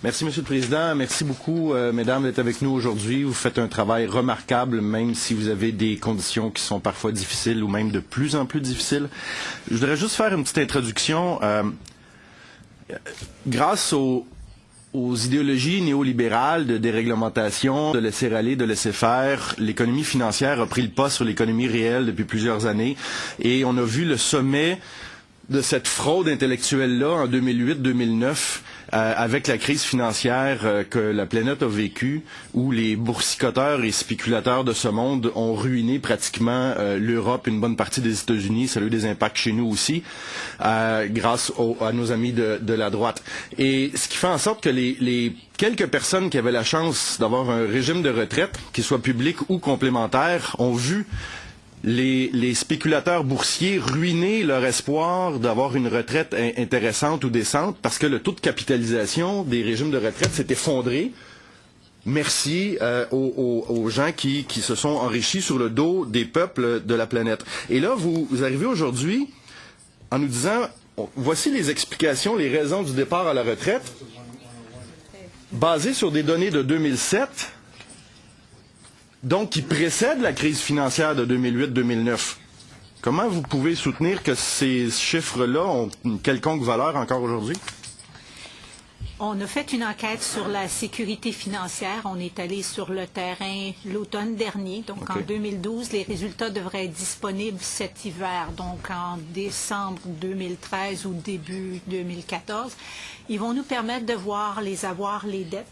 Merci, Monsieur le Président. Merci beaucoup, mesdames, d'être avec nous aujourd'hui. Vous faites un travail remarquable, même si vous avez des conditions qui sont parfois difficiles ou même de plus en plus difficiles. Je voudrais juste faire une petite introduction. Grâce aux idéologies néolibérales de déréglementation, de laisser aller, de laisser faire, l'économie financière a pris le pas sur l'économie réelle depuis plusieurs années et on a vu le sommet de cette fraude intellectuelle-là en 2008-2009 avec la crise financière que la planète a vécue, où les boursicoteurs et spéculateurs de ce monde ont ruiné pratiquement l'Europe, une bonne partie des États-Unis. Ça a eu des impacts chez nous aussi, grâce à nos amis de la droite. Et ce qui fait en sorte que les quelques personnes qui avaient la chance d'avoir un régime de retraite, qu'il soit public ou complémentaire, ont vu les spéculateurs boursiers ruiner leur espoir d'avoir une retraite intéressante ou décente parce que le taux de capitalisation des régimes de retraite s'est effondré. Merci aux gens qui se sont enrichis sur le dos des peuples de la planète. Et là, vous arrivez aujourd'hui en nous disant, voici les explications, les raisons du départ à la retraite, basées sur des données de 2007, donc qui précède la crise financière de 2008-2009. Comment vous pouvez soutenir que ces chiffres-là ont une quelconque valeur encore aujourd'hui? On a fait une enquête sur la sécurité financière. On est allé sur le terrain l'automne dernier. Donc, en 2012, les résultats devraient être disponibles cet hiver. Donc, en décembre 2013 ou début 2014. Ils vont nous permettre de voir les avoirs, les dettes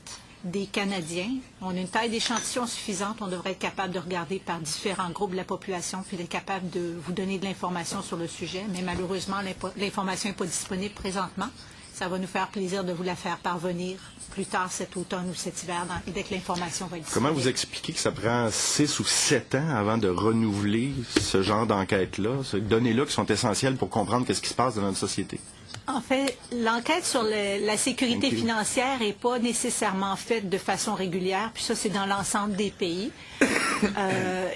des Canadiens. On a une taille d'échantillon suffisante. On devrait être capable de regarder par différents groupes de la population puis d'être capable de vous donner de l'information sur le sujet. Mais malheureusement, l'information n'est pas disponible présentement. Ça va nous faire plaisir de vous la faire parvenir plus tard cet automne ou cet hiver, dès que l'information va être disponible. Comment vous expliquez que ça prend 6 ou 7 ans avant de renouveler ce genre d'enquête-là, ces données-là qui sont essentielles pour comprendre ce qui se passe dans notre société? En fait, l'enquête sur la sécurité financière n'est pas nécessairement faite de façon régulière, puis ça, c'est dans l'ensemble des pays.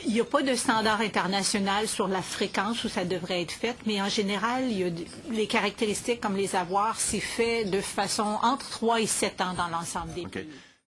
Il n'y a pas de standard international sur la fréquence où ça devrait être fait, mais en général, il y a les caractéristiques comme les avoirs, c'est fait de façon entre 3 et 7 ans dans l'ensemble des pays.